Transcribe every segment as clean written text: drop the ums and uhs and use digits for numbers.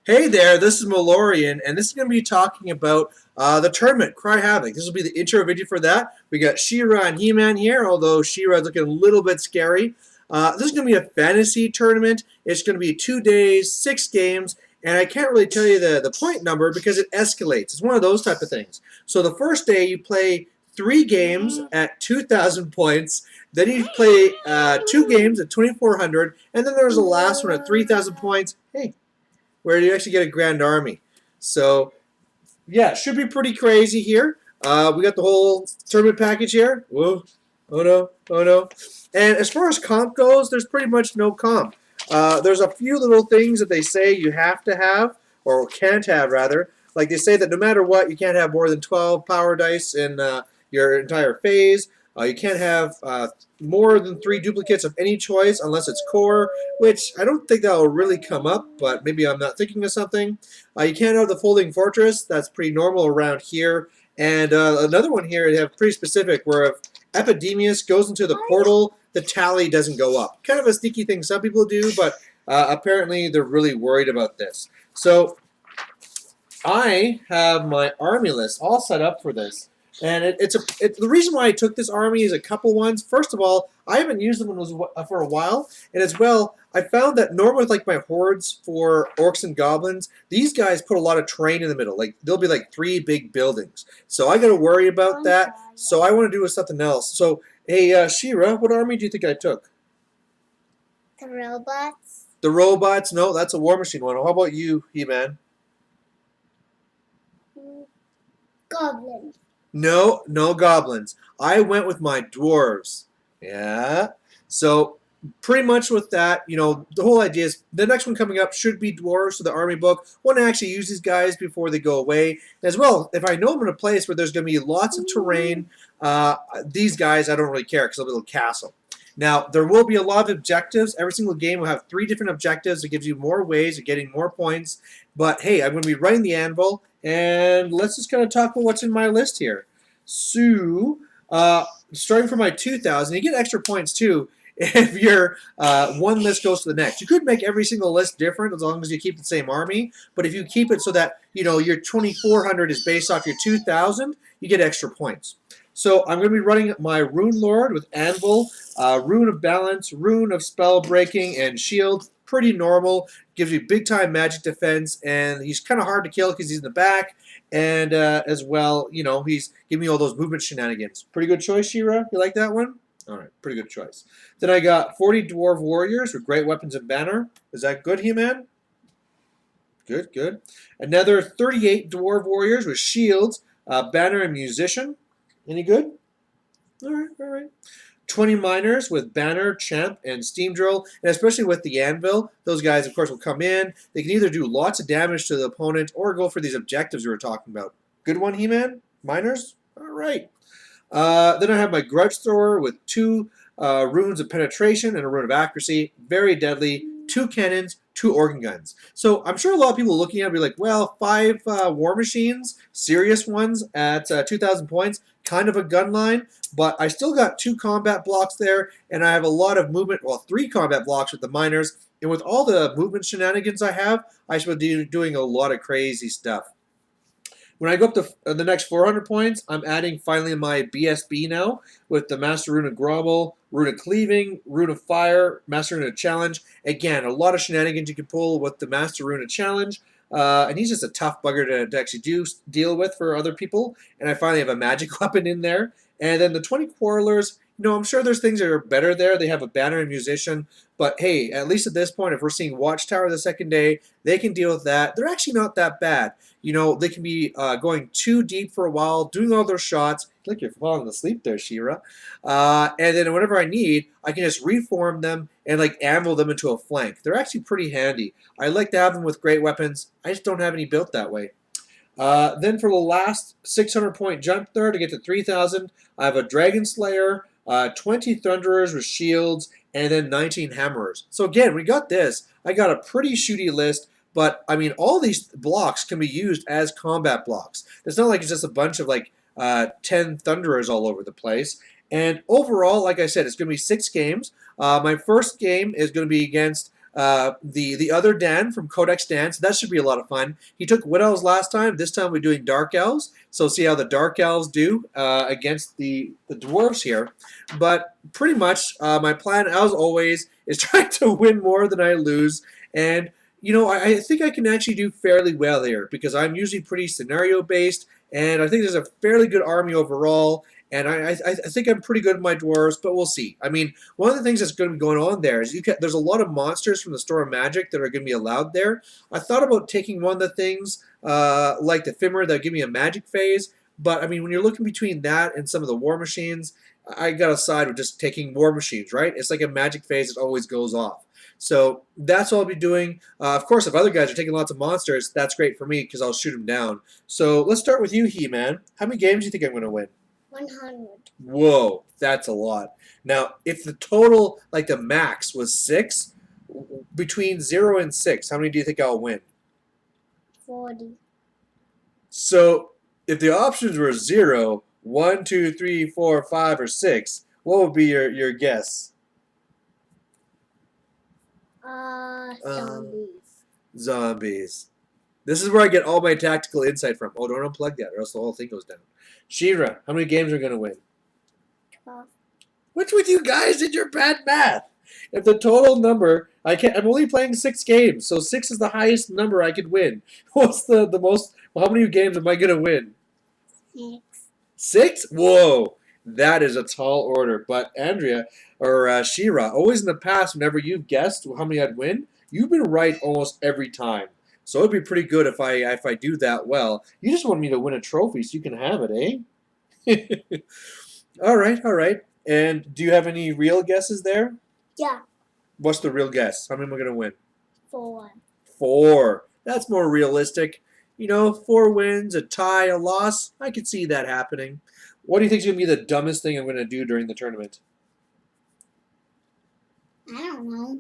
Hey there, this is Malorian, and this is going to be talking about the tournament, Cry Havoc. This will be the intro video for that. We got She-Ra and He-Man here, although She-Ra is looking a little bit scary. This is going to be a fantasy tournament. It's going to be 2 days, 6 games, and I can't really tell you the point number because it escalates. It's one of those type of things. So the first day you play 3 games at 2,000 points. Then you play 2 games at 2,400, and then there's the last one at 3,000 points. Hey, where you actually get a Grand Army. So, yeah, should be pretty crazy here. We got the whole tournament package here. Whoa. Oh, no. Oh, no. And as far as comp goes, there's pretty much no comp. There's a few little things that they say you have to have, or can't have, rather. Like they say that no matter what, you can't have more than 12 power dice in your entire phase. You can't have more than 3 duplicates of any choice unless it's core, which I don't think that will really come up, but maybe I'm not thinking of something. You can't have the folding fortress. That's pretty normal around here. And another one here, they have pretty specific, where if Epidemius goes into the portal, the tally doesn't go up. Kind of a sneaky thing some people do, but apparently they're really worried about this. So I have my army list all set up for this. And the reason why I took this army is a couple ones. First of all, I haven't used them for a while, and as well, I found that normally with like my hordes for orcs and goblins, these guys put a lot of terrain in the middle. Like there'll be like 3 big buildings, so I got to worry about that. So I want to do something else. So, hey, She-Ra, what army do you think I took? The robots. The robots? No, that's a War Machine one. How about you, He-Man? Goblins. No, no goblins. I went with my dwarves. Yeah. So pretty much with that, you know, the whole idea is the next one coming up should be dwarves, so the army book. Want to actually use these guys before they go away. As well, if I know I'm in a place where there's going to be lots of terrain, these guys I don't really care because they'll be a little castle. Now, there will be a lot of objectives. Every single game will have 3 different objectives. It gives you more ways of getting more points. But, hey, I'm going to be running the anvil, and let's just kind of talk about what's in my list here. So, starting from my 2,000, you get extra points, too, if your one list goes to the next. You could make every single list different as long as you keep the same army. But if you keep it so that, you know, your 2,400 is based off your 2,000, you get extra points. So I'm going to be running my Rune Lord with Anvil, Rune of Balance, Rune of Spell Breaking, and Shield. Pretty normal. Gives you big-time magic defense, and he's kind of hard to kill because he's in the back. And as well, you know, he's giving me all those movement shenanigans. Pretty good choice, She-Ra. You like that one? All right, pretty good choice. Then I got 40 Dwarf Warriors with great weapons and banner. Is that good, He-Man? Good, good. Another 38 Dwarf Warriors with shields, banner, and musician. Any good? All right, all right. 20 miners with banner, champ, and steam drill, and especially with the anvil, those guys, of course, will come in. They can either do lots of damage to the opponent or go for these objectives we were talking about. Good one, He-Man? Miners? All right. Then I have my grudge thrower with 2 runes of penetration and a rune of accuracy. Very deadly. 2 cannons, 2 organ guns. So I'm sure a lot of people looking at it will be like, well, 5 war machines, serious ones at 2,000 points, kind of a gun line, but I still got 2 combat blocks there, and I have a lot of movement, well, 3 combat blocks with the miners, and with all the movement shenanigans I have, I should be doing a lot of crazy stuff. When I go up to the next 400 points, I'm adding finally my BSB now with the Master Rune of Grovel, Rune of Cleaving, Rune of Fire, Master Rune of Challenge. Again, a lot of shenanigans you can pull with the Master Rune of Challenge. And he's just a tough bugger to actually deal with for other people. And I finally have a magic weapon in there. And then the 20 Quarrelers, you know, I'm sure there's things that are better there. They have a banner and musician. But hey, at least at this point, if we're seeing Watchtower the second day, they can deal with that. They're actually not that bad. You know, they can be going too deep for a while, doing all their shots. Look, you're falling asleep there, She-Ra. And then whenever I need, I can just reform them and like anvil them into a flank. They're actually pretty handy. I like to have them with great weapons. I just don't have any built that way. Then for the last 600-point jump there to get to 3,000, I have a Dragon Slayer, 20 Thunderers with shields, and then 19 Hammerers. So again, we got this. I got a pretty shooty list. But, I mean, all these blocks can be used as combat blocks. It's not like it's just a bunch of, like, 10 Thunderers all over the place. And overall, like I said, it's going to be 6 games. My first game is going to be against The other Dan from Codex Dan, so that should be a lot of fun. He took Wood Elves last time. This time we're doing Dark Elves. So see how the Dark Elves do against the Dwarves here. But pretty much my plan, as always, is trying to win more than I lose. And, I think I can actually do fairly well here because I'm usually pretty scenario-based. And I think there's a fairly good army overall. And I think I'm pretty good at my dwarves, but we'll see. I mean, one of the things that's going to be going on there is there's a lot of monsters from the Store of Magic that are going to be allowed there. I thought about taking one of the things like the Fimmer that give me a magic phase, but I mean, when you're looking between that and some of the war machines, I got to side with just taking war machines, right? It's like a magic phase that always goes off. So that's what I'll be doing. Of course, if other guys are taking lots of monsters, that's great for me because I'll shoot them down. So let's start with you, He-Man. How many games do you think I'm going to win? 100. Whoa, that's a lot. Now, if the total, like the max, was 6, between 0 and 6, how many do you think I'll win? 40. So, if the options were 0, 1, 2, 3, 4, 5, or 6, what would be your guess? Zombies. Zombies. This is where I get all my tactical insight from. Oh, don't unplug that, or else the whole thing goes down. Shira, how many games are we going to win? 12. What's with you guys and your bad math? If the total number, I'm only playing 6 games, so 6 is the highest number I could win. What's the most, well, how many games am I going to win? 6. 6? Whoa, that is a tall order. But Andrea, or Shira, always in the past, whenever you've guessed how many I'd win, you've been right almost every time. So it'd be pretty good if I do that well. You just want me to win a trophy so you can have it, eh? All right, all right. And do you have any real guesses there? Yeah. What's the real guess? How many am I going to win? 4. 4. That's more realistic. 4 wins, a tie, a loss. I could see that happening. What do you think is going to be the dumbest thing I'm going to do during the tournament? I don't know.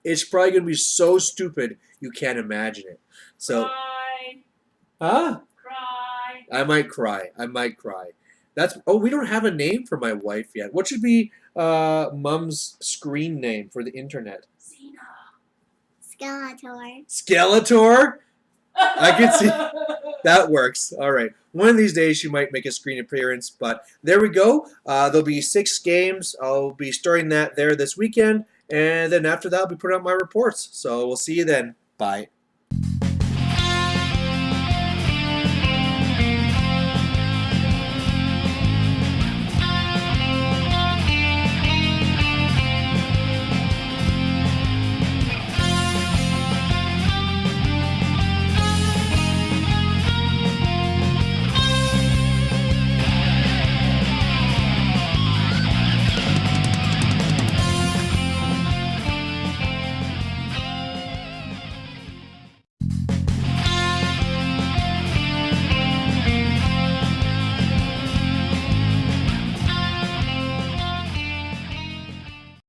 It's probably going to be so stupid you can't imagine it. So, Cry. huh? Cry. I might cry. I might cry. We don't have a name for my wife yet. What should be Mom's screen name for the internet? Xena. Skeletor. Skeletor? I can see that works. All right. One of these days she might make a screen appearance, but there we go. There'll be 6 games. I'll be starting that there this weekend, and then after that I'll be putting out my reports. So we'll see you then. Bye.